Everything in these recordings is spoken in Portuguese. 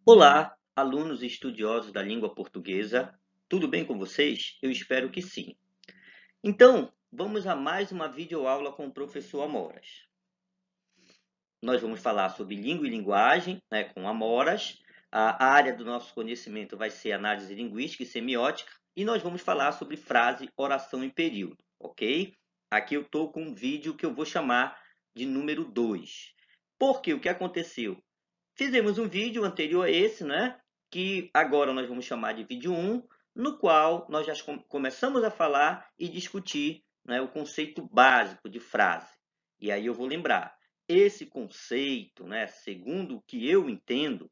Olá, alunos e estudiosos da língua portuguesa. Tudo bem com vocês? Eu espero que sim. Então, vamos a mais uma videoaula com o professor Amoras. Nós vamos falar sobre língua e linguagem, com Amoras. A área do nosso conhecimento vai ser análise linguística e semiótica. E nós vamos falar sobre frase, oração e período, ok? Aqui eu estou com um vídeo que eu vou chamar de número 2. Porque o que aconteceu? Fizemos um vídeo anterior a esse, né? Que agora nós vamos chamar de vídeo 1, no qual nós já começamos a falar e discutir, né, o conceito básico de frase. E aí eu vou lembrar, esse conceito, né, segundo o que eu entendo,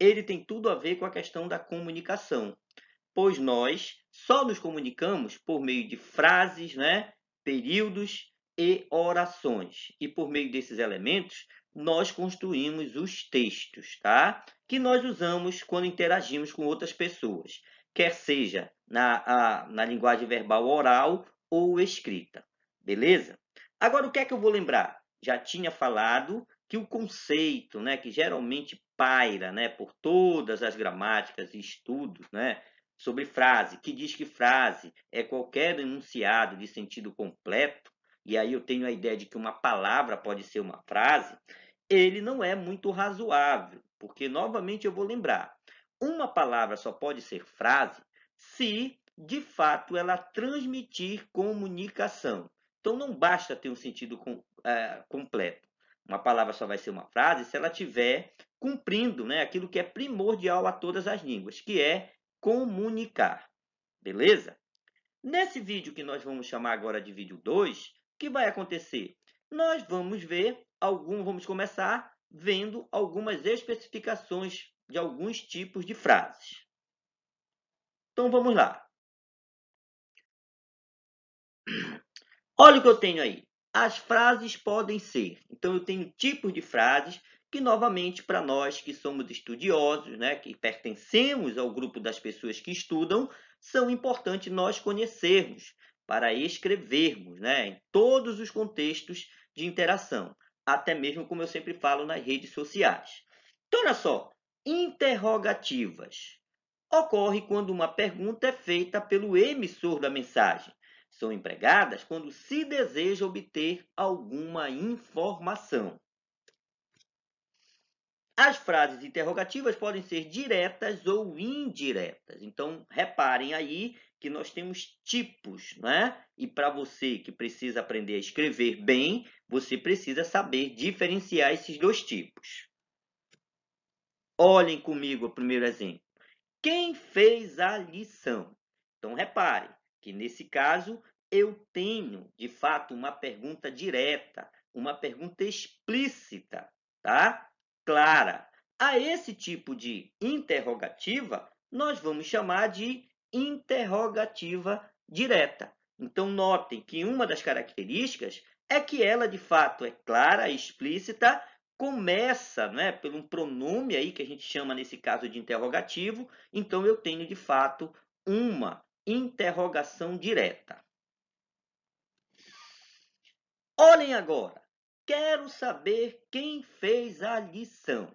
ele tem tudo a ver com a questão da comunicação, pois nós só nos comunicamos por meio de frases, né, períodos e orações. E por meio desses elementos, nós construímos os textos, tá? Que nós usamos quando interagimos com outras pessoas, quer seja na linguagem verbal oral ou escrita. Beleza? Agora, o que é que eu vou lembrar? Já tinha falado que o conceito, né, que geralmente paira, né, por todas as gramáticas e estudos, né, sobre frase, que diz que frase é qualquer enunciado de sentido completo, e aí eu tenho a ideia de que uma palavra pode ser uma frase, ele não é muito razoável, porque, novamente, eu vou lembrar, uma palavra só pode ser frase se, de fato, ela transmitir comunicação. Então, não basta ter um sentido completo. Uma palavra só vai ser uma frase se ela estiver cumprindo, né, aquilo que é primordial a todas as línguas, que é comunicar. Beleza? Nesse vídeo que nós vamos chamar agora de vídeo 2, o que vai acontecer? Nós vamos começar vendo algumas especificações de alguns tipos de frases. Então vamos lá. Olha o que eu tenho aí. As frases podem ser. Então eu tenho tipos de frases que, novamente, para nós que somos estudiosos, né, que pertencemos ao grupo das pessoas que estudam, são importantes nós conhecermos para escrevermos, né, em todos os contextos de interação, até mesmo, como eu sempre falo, nas redes sociais. Então, olha só, interrogativas. Ocorre quando uma pergunta é feita pelo emissor da mensagem. São empregadas quando se deseja obter alguma informação. As frases interrogativas podem ser diretas ou indiretas. Então, reparem aí que nós temos tipos, né? E para você que precisa aprender a escrever bem, você precisa saber diferenciar esses dois tipos. Olhem comigo o primeiro exemplo. Quem fez a lição? Então, repare que, nesse caso, eu tenho, de fato, uma pergunta direta, uma pergunta explícita, tá? Clara. A esse tipo de interrogativa, nós vamos chamar de interrogativa direta. Então, notem que uma das características é que ela, de fato, é clara, explícita, começa, né, por um pronome aí que a gente chama nesse caso de interrogativo, então eu tenho de fato uma interrogação direta. Olhem agora. Quero saber quem fez a lição.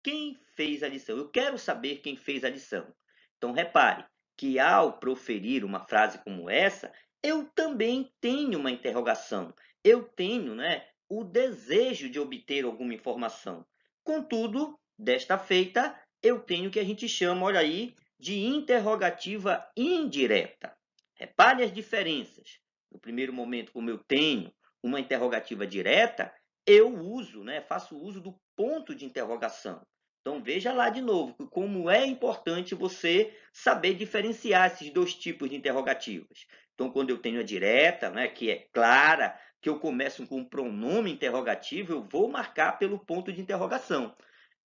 Quem fez a lição? Eu quero saber quem fez a lição. Então repare que ao proferir uma frase como essa, eu também tenho uma interrogação. Eu tenho, né, o desejo de obter alguma informação. Contudo, desta feita, eu tenho o que a gente chama, olha aí, de interrogativa indireta. Repare as diferenças. No primeiro momento, como eu tenho uma interrogativa direta, eu uso, né, faço uso do ponto de interrogação. Então, veja lá de novo como é importante você saber diferenciar esses dois tipos de interrogativas. Então, quando eu tenho a direta, né, que é clara, que eu começo com um pronome interrogativo, eu vou marcar pelo ponto de interrogação.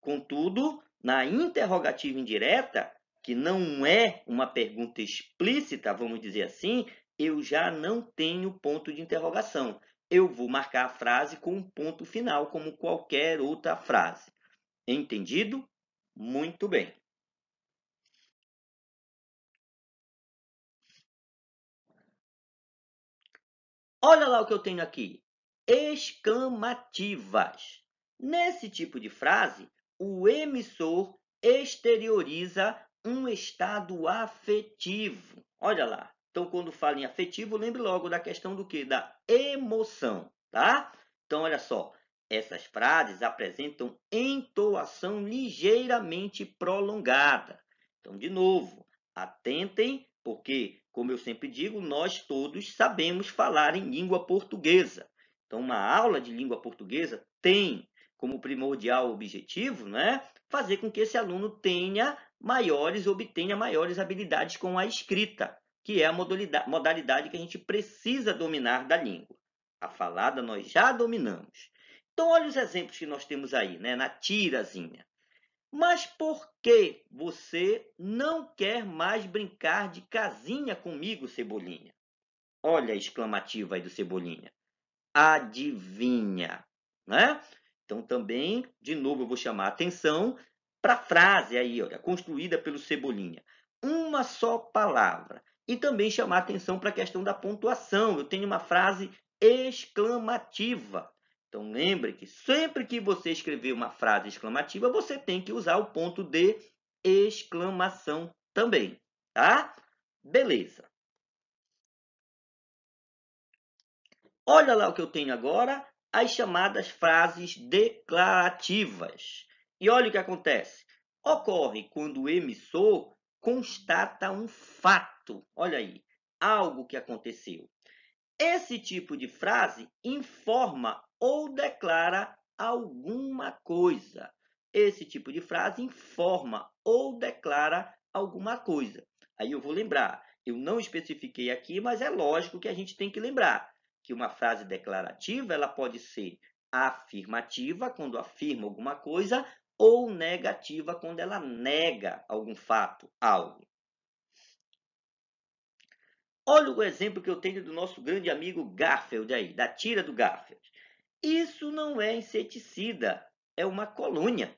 Contudo, na interrogativa indireta, que não é uma pergunta explícita, vamos dizer assim, eu já não tenho ponto de interrogação. Eu vou marcar a frase com um ponto final, como qualquer outra frase. Entendido? Muito bem. Olha lá o que eu tenho aqui. Exclamativas. Nesse tipo de frase, o emissor exterioriza um estado afetivo. Olha lá. Então, quando fala em afetivo, lembre logo da questão do quê? Da emoção, tá? Então, olha só. Essas frases apresentam entoação ligeiramente prolongada. Então, de novo, atentem, porque, como eu sempre digo, nós todos sabemos falar em língua portuguesa. Então, uma aula de língua portuguesa tem como primordial objetivo, né, fazer com que esse aluno obtenha maiores habilidades com a escrita, que é a modalidade que a gente precisa dominar da língua. A falada nós já dominamos. Então, olha os exemplos que nós temos aí, né, na tirazinha. Mas por que você não quer mais brincar de casinha comigo, Cebolinha? Olha a exclamativa aí do Cebolinha. Adivinha, né? Então, também, de novo, eu vou chamar a atenção para a frase aí, olha, construída pelo Cebolinha. Uma só palavra. E também chamar a atenção para a questão da pontuação. Eu tenho uma frase exclamativa. Então, lembre que sempre que você escrever uma frase exclamativa, você tem que usar o ponto de exclamação também, tá? Beleza. Olha lá o que eu tenho agora, as chamadas frases declarativas. E olha o que acontece. Ocorre quando o emissor constata um fato. Olha aí, algo que aconteceu. Esse tipo de frase informa ou declara alguma coisa. Esse tipo de frase informa ou declara alguma coisa. Aí eu vou lembrar, eu não especifiquei aqui, mas é lógico que a gente tem que lembrar que uma frase declarativa ela pode ser afirmativa, quando afirma alguma coisa, ou negativa, quando ela nega algum fato, algo. Olha o exemplo que eu tenho do nosso grande amigo Garfield aí, da tira do Garfield. Isso não é inseticida, é uma colônia.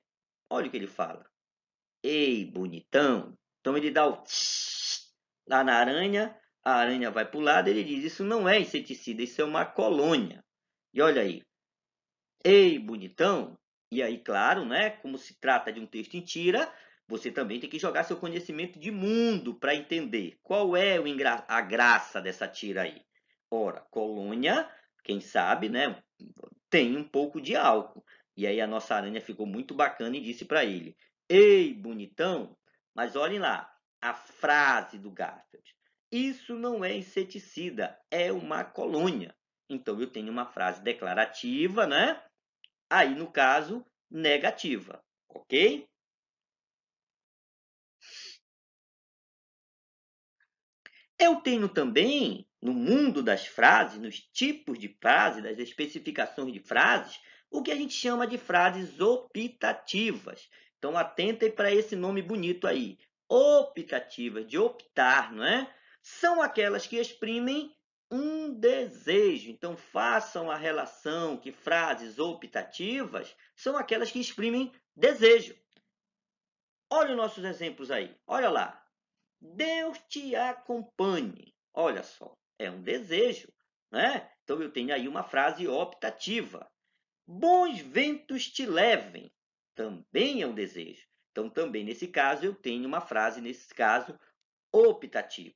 Olha o que ele fala. Ei, bonitão. Então ele dá o tsh lá na aranha, a aranha vai para o lado, ele diz, isso não é inseticida, isso é uma colônia. E olha aí, ei, bonitão. E aí, claro, né, como se trata de um texto em tira, você também tem que jogar seu conhecimento de mundo para entender qual é a graça dessa tira aí. Ora, colônia, quem sabe, né, tem um pouco de álcool. E aí a nossa aranha ficou muito bacana e disse para ele: Ei, bonitão, mas olhem lá, a frase do Garfield. Isso não é inseticida, é uma colônia. Então eu tenho uma frase declarativa, né? Aí, no caso, negativa, ok? Eu tenho também, no mundo das frases, nos tipos de frase, das especificações de frases, o que a gente chama de frases optativas. Então, atentem para esse nome bonito aí. Optativas, de optar, não é? São aquelas que exprimem um desejo. Então, façam a relação que frases optativas são aquelas que exprimem desejo. Olha os nossos exemplos aí. Olha lá. Deus te acompanhe. Olha só, é um desejo, né? Então eu tenho aí uma frase optativa. Bons ventos te levem. Também é um desejo. Então também nesse caso eu tenho uma frase nesse caso optativa.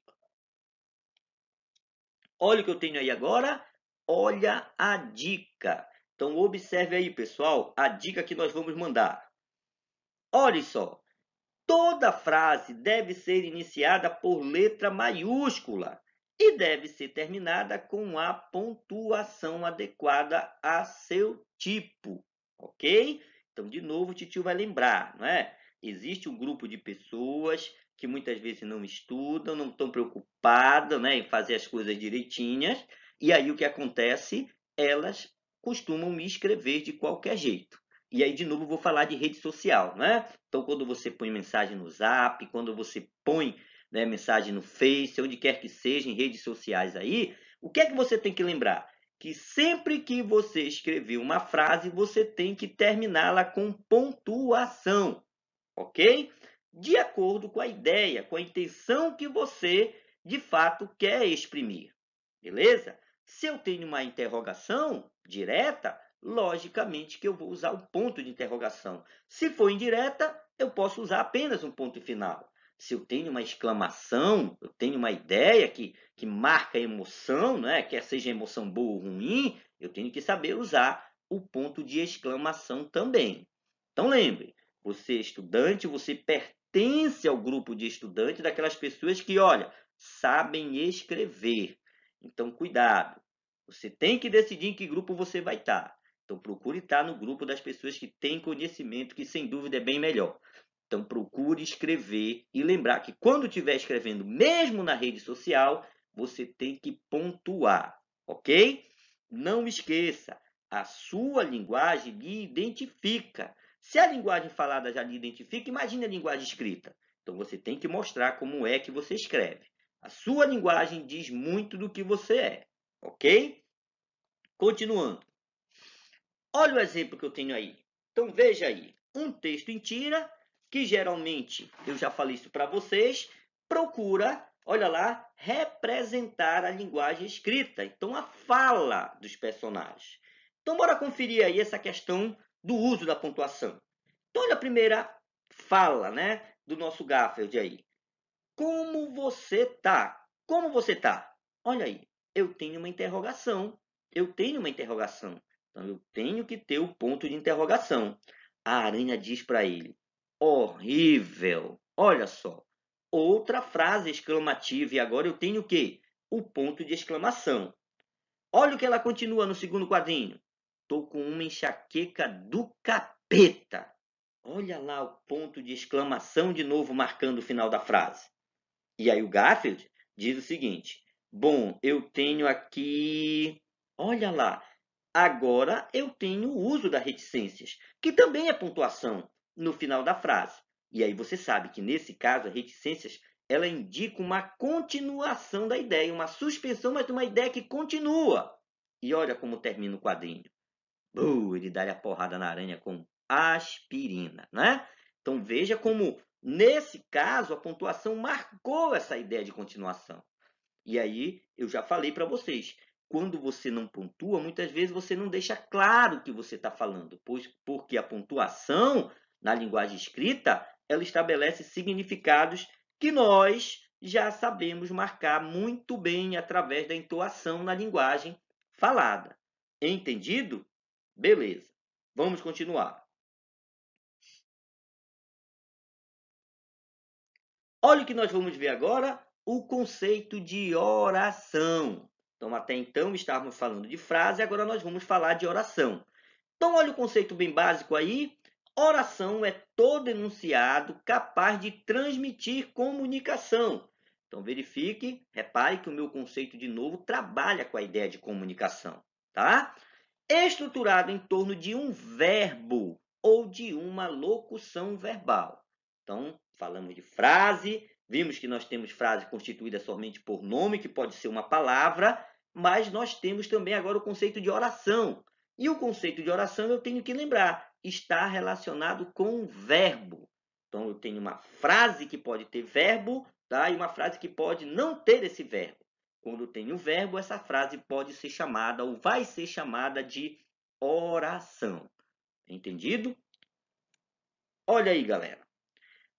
Olha o que eu tenho aí agora. Olha a dica. Então observe aí, pessoal, a dica que nós vamos mandar. Olha só. Toda frase deve ser iniciada por letra maiúscula e deve ser terminada com a pontuação adequada a seu tipo, ok? Então, de novo, o titio vai lembrar, não é? Existe um grupo de pessoas que muitas vezes não estudam, não estão preocupadas, né, em fazer as coisas direitinhas, e aí o que acontece? Elas costumam me escrever de qualquer jeito. E aí, de novo, vou falar de rede social, né? Então, quando você põe mensagem no Zap, quando você põe, né, mensagem no Face, onde quer que seja, em redes sociais aí, o que é que você tem que lembrar? Que sempre que você escrever uma frase, você tem que terminá-la com pontuação, ok? De acordo com a ideia, com a intenção que você, de fato, quer exprimir, beleza? Se eu tenho uma interrogação direta, logicamente que eu vou usar o ponto de interrogação. Se for indireta, eu posso usar apenas um ponto final. Se eu tenho uma exclamação, eu tenho uma ideia que marca emoção, né? Quer seja emoção boa ou ruim, eu tenho que saber usar o ponto de exclamação também. Então lembre, você é estudante, você pertence ao grupo de estudantes daquelas pessoas que, olha, sabem escrever. Então, cuidado. Você tem que decidir em que grupo você vai estar. Então, procure estar no grupo das pessoas que têm conhecimento, que sem dúvida é bem melhor. Então, procure escrever e lembrar que quando estiver escrevendo, mesmo na rede social, você tem que pontuar, ok? Não esqueça, a sua linguagem lhe identifica. Se a linguagem falada já lhe identifica, imagine a linguagem escrita. Então, você tem que mostrar como é que você escreve. A sua linguagem diz muito do que você é, ok? Continuando. Olha o exemplo que eu tenho aí. Então, veja aí. Um texto em tira, que geralmente, eu já falei isso para vocês, procura, olha lá, representar a linguagem escrita. Então, a fala dos personagens. Então, bora conferir aí essa questão do uso da pontuação. Então, olha a primeira fala, né, do nosso Garfield aí. Como você tá? Como você tá? Olha aí, eu tenho uma interrogação. Eu tenho uma interrogação. Então, eu tenho que ter o ponto de interrogação. A aranha diz para ele: horrível. Olha só. Outra frase exclamativa. E agora eu tenho o quê? O ponto de exclamação. Olha o que ela continua no segundo quadrinho. Estou com uma enxaqueca do capeta. Olha lá o ponto de exclamação de novo marcando o final da frase. E aí o Garfield diz o seguinte: bom, eu tenho aqui. Olha lá, agora eu tenho o uso das reticências, que também é pontuação no final da frase. E aí você sabe que nesse caso, as reticências ela indica uma continuação da ideia, uma suspensão, mas de uma ideia que continua. E olha como termina o quadrinho. Ele dá a porrada na aranha com aspirina, né? Então veja como, nesse caso, a pontuação marcou essa ideia de continuação. E aí, eu já falei para vocês, quando você não pontua, muitas vezes você não deixa claro o que você está falando, porque a pontuação, na linguagem escrita, ela estabelece significados que nós já sabemos marcar muito bem através da entoação na linguagem falada. Entendido? Beleza. Vamos continuar. Olha o que nós vamos ver agora, o conceito de oração. Então, até então, estávamos falando de frase, agora nós vamos falar de oração. Então, olha o conceito bem básico aí. Oração é todo enunciado capaz de transmitir comunicação. Então, verifique, repare que o meu conceito, de novo, trabalha com a ideia de comunicação, tá? Estruturado em torno de um verbo ou de uma locução verbal. Então, falamos de frase, vimos que nós temos frase constituída somente por nome, que pode ser uma palavra, mas nós temos também agora o conceito de oração. E o conceito de oração, eu tenho que lembrar, está relacionado com verbo. Então, eu tenho uma frase que pode ter verbo, tá? E uma frase que pode não ter esse verbo. Quando tem o verbo, essa frase pode ser chamada ou vai ser chamada de oração. Entendido? Olha aí, galera.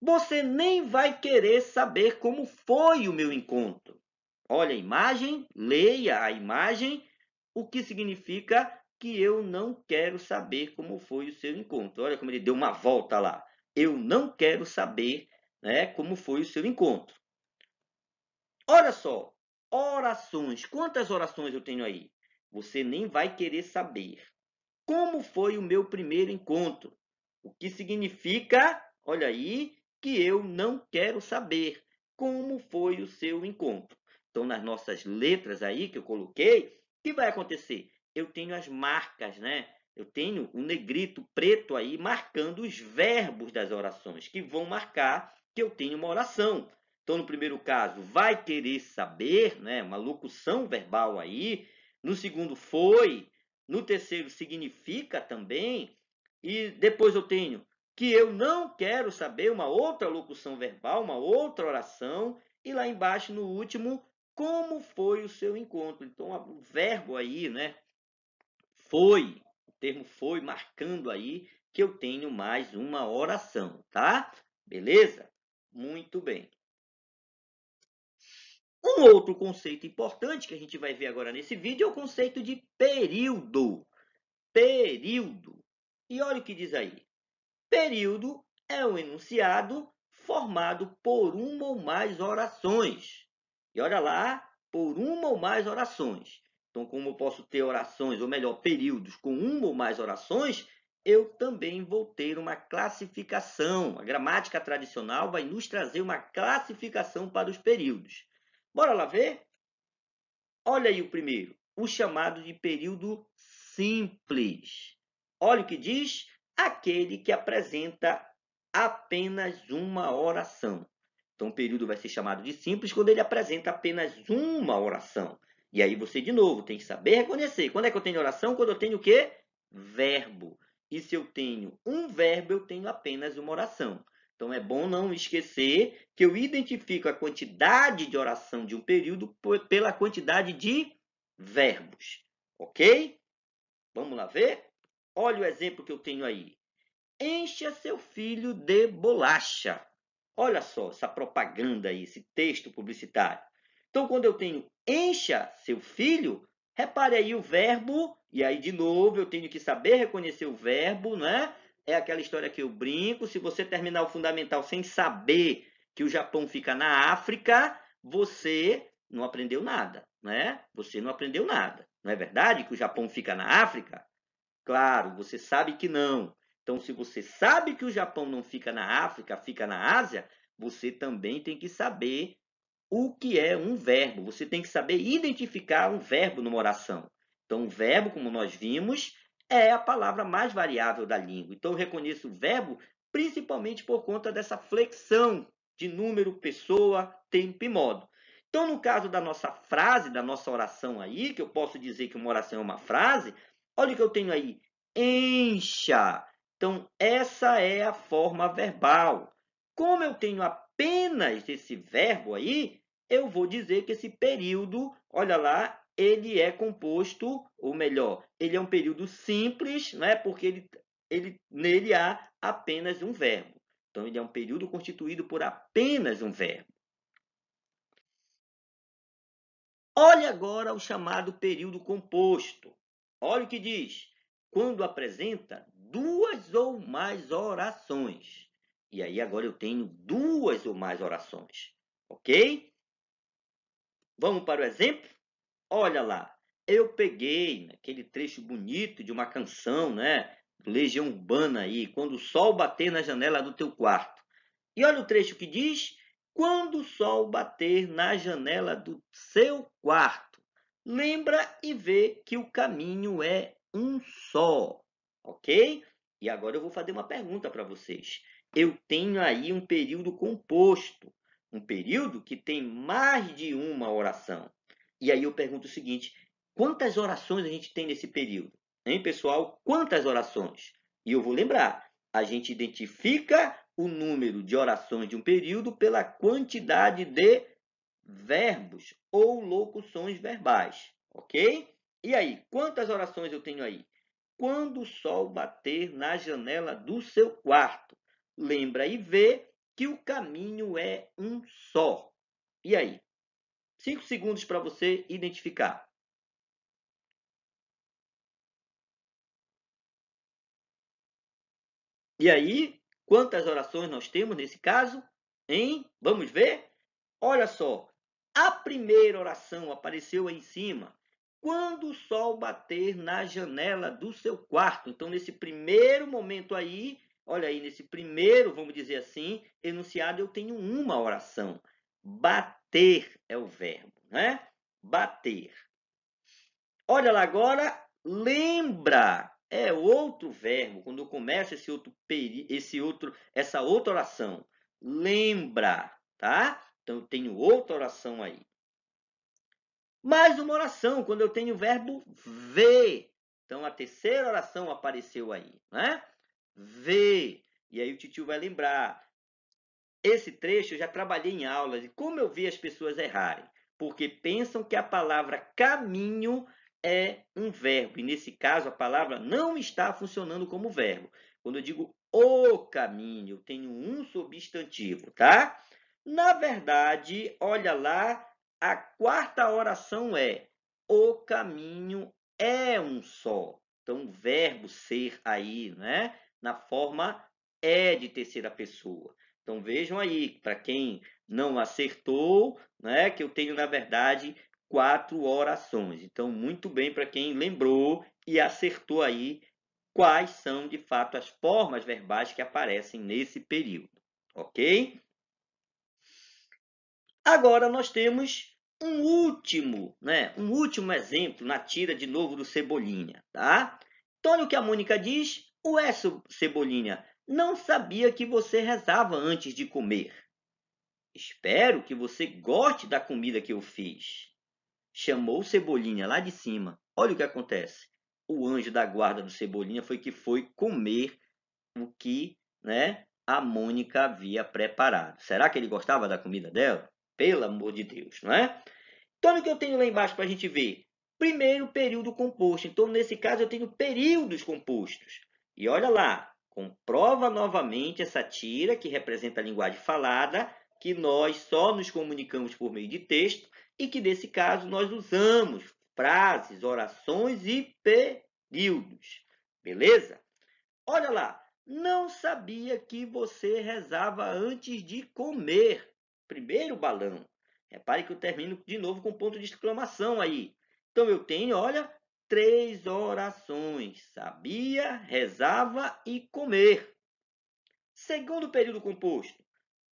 Você nem vai querer saber como foi o meu encontro. Olha a imagem, leia a imagem, o que significa que eu não quero saber como foi o seu encontro. Olha como ele deu uma volta lá. Eu não quero saber, né, como foi o seu encontro. Olha só, orações. Quantas orações eu tenho aí? Você nem vai querer saber. Como foi o meu primeiro encontro? O que significa, olha aí, que eu não quero saber como foi o seu encontro. Então, nas nossas letras aí que eu coloquei, o que vai acontecer? Eu tenho as marcas, né? Eu tenho um negrito preto aí marcando os verbos das orações, que vão marcar que eu tenho uma oração. Então, no primeiro caso, vai querer saber, né? Uma locução verbal aí. No segundo, foi. No terceiro, significa também. E depois eu tenho que eu não quero saber, uma outra locução verbal, uma outra oração. E lá embaixo, no último, como foi o seu encontro. Então, o verbo aí, né? Foi, o termo foi, marcando aí que eu tenho mais uma oração, tá? Beleza? Muito bem. Um outro conceito importante que a gente vai ver agora nesse vídeo é o conceito de período. Período. E olha o que diz aí. Período é um enunciado formado por uma ou mais orações. E olha lá, por uma ou mais orações. Então, como eu posso ter orações, ou melhor, períodos com uma ou mais orações, eu também vou ter uma classificação. A gramática tradicional vai nos trazer uma classificação para os períodos. Bora lá ver? Olha aí o primeiro, o chamado de período simples. Olha o que diz, aquele que apresenta apenas uma oração. Então, o período vai ser chamado de simples quando ele apresenta apenas uma oração. E aí você, de novo, tem que saber reconhecer. Quando é que eu tenho oração? Quando eu tenho o quê? Verbo. E se eu tenho um verbo, eu tenho apenas uma oração. Então, é bom não esquecer que eu identifico a quantidade de oração de um período pela quantidade de verbos. Ok? Vamos lá ver? Olha o exemplo que eu tenho aí. Encha seu filho de bolacha. Olha só essa propaganda aí, esse texto publicitário. Então, quando eu tenho encha seu filho, repare aí o verbo, e aí de novo eu tenho que saber reconhecer o verbo, né? É aquela história que eu brinco. Se você terminar o fundamental sem saber que o Japão fica na África, você não aprendeu nada, né? Você não aprendeu nada. Não é verdade que o Japão fica na África? Claro, você sabe que não. Então, se você sabe que o Japão não fica na África, fica na Ásia, você também tem que saber o que é um verbo. Você tem que saber identificar um verbo numa oração. Então, o verbo, como nós vimos, é a palavra mais variável da língua. Então, eu reconheço o verbo principalmente por conta dessa flexão de número, pessoa, tempo e modo. Então, no caso da nossa frase, da nossa oração aí, que eu posso dizer que uma oração é uma frase, olha o que eu tenho aí. Encha. Então, essa é a forma verbal. Como eu tenho apenas esse verbo aí, eu vou dizer que esse período, olha lá, ele é composto, ou melhor, ele é um período simples, né? Porque nele há apenas um verbo. Então, ele é um período constituído por apenas um verbo. Olha agora o chamado período composto. Olha o que diz. Quando apresenta duas ou mais orações. E aí agora eu tenho duas ou mais orações. Ok? Vamos para o exemplo? Olha lá. Eu peguei aquele trecho bonito de uma canção, né? Legião Urbana aí. Quando o sol bater na janela do teu quarto. E olha o trecho que diz. Quando o sol bater na janela do seu quarto, lembra e vê que o caminho é um só, ok? E agora eu vou fazer uma pergunta para vocês. Eu tenho aí um período composto, um período que tem mais de uma oração. E aí eu pergunto o seguinte, quantas orações a gente tem nesse período? Hein, pessoal? Quantas orações? E eu vou lembrar, a gente identifica o número de orações de um período pela quantidade de verbos ou locuções verbais, ok? E aí, quantas orações eu tenho aí? Quando o sol bater na janela do seu quarto, lembra e vê que o caminho é um só. E aí? 5 segundos para você identificar. E aí, quantas orações nós temos nesse caso? Hein? Vamos ver? Olha só, a primeira oração apareceu aí em cima. Quando o sol bater na janela do seu quarto. Então, nesse primeiro momento aí, olha aí, nesse primeiro, vamos dizer assim, enunciado, eu tenho uma oração. Bater é o verbo, né? Bater. Olha lá agora, lembra. É outro verbo, quando eu começo essa outra oração. Lembra, tá? Então, eu tenho outra oração aí. Mais uma oração, quando eu tenho o verbo ver. Então, a terceira oração apareceu aí, né? Ver. E aí o titio vai lembrar. Esse trecho eu já trabalhei em aulas e como eu vi as pessoas errarem, porque pensam que a palavra caminho é um verbo, e nesse caso a palavra não está funcionando como verbo. Quando eu digo o caminho, eu tenho um substantivo, tá? Na verdade, olha lá, a quarta oração é: o caminho é um só. Então, o verbo ser aí, né? Na forma é de terceira pessoa. Então, vejam aí, para quem não acertou, né? Que eu tenho, na verdade, 4 orações. Então, muito bem para quem lembrou e acertou aí quais são, de fato, as formas verbais que aparecem nesse período, ok? Agora nós temos um último exemplo na tira de novo do Cebolinha, tá? Então, olha o que a Mônica diz. Ué, Cebolinha, não sabia que você rezava antes de comer. Espero que você goste da comida que eu fiz. Chamou Cebolinha lá de cima. Olha o que acontece. O anjo da guarda do Cebolinha foi comer o que, né, a Mônica havia preparado. Será que ele gostava da comida dela? Pelo amor de Deus, não é? Então, o que eu tenho lá embaixo para a gente ver? Primeiro, período composto. Então, nesse caso, eu tenho períodos compostos. E olha lá, comprova novamente essa tira que representa a linguagem falada, que nós só nos comunicamos por meio de texto e que, nesse caso, nós usamos frases, orações e períodos. Beleza? Olha lá, não sabia que você rezava antes de comer. Primeiro balão. Repare que eu termino de novo com ponto de exclamação aí. Então eu tenho, olha, 3 orações. Sabia, rezava e comer. Segundo período composto.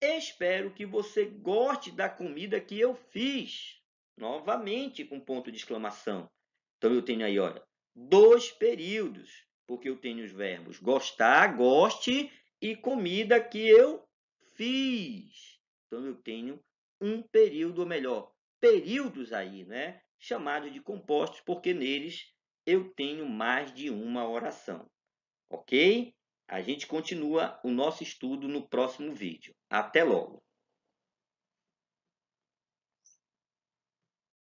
Espero que você goste da comida que eu fiz. Novamente com ponto de exclamação. Então eu tenho aí, olha, 2 períodos, porque eu tenho os verbos gostar, goste e comida que eu fiz. Então eu tenho um período, ou melhor, períodos aí, né? Chamados de compostos, porque neles eu tenho mais de uma oração. Ok? A gente continua o nosso estudo no próximo vídeo. Até logo!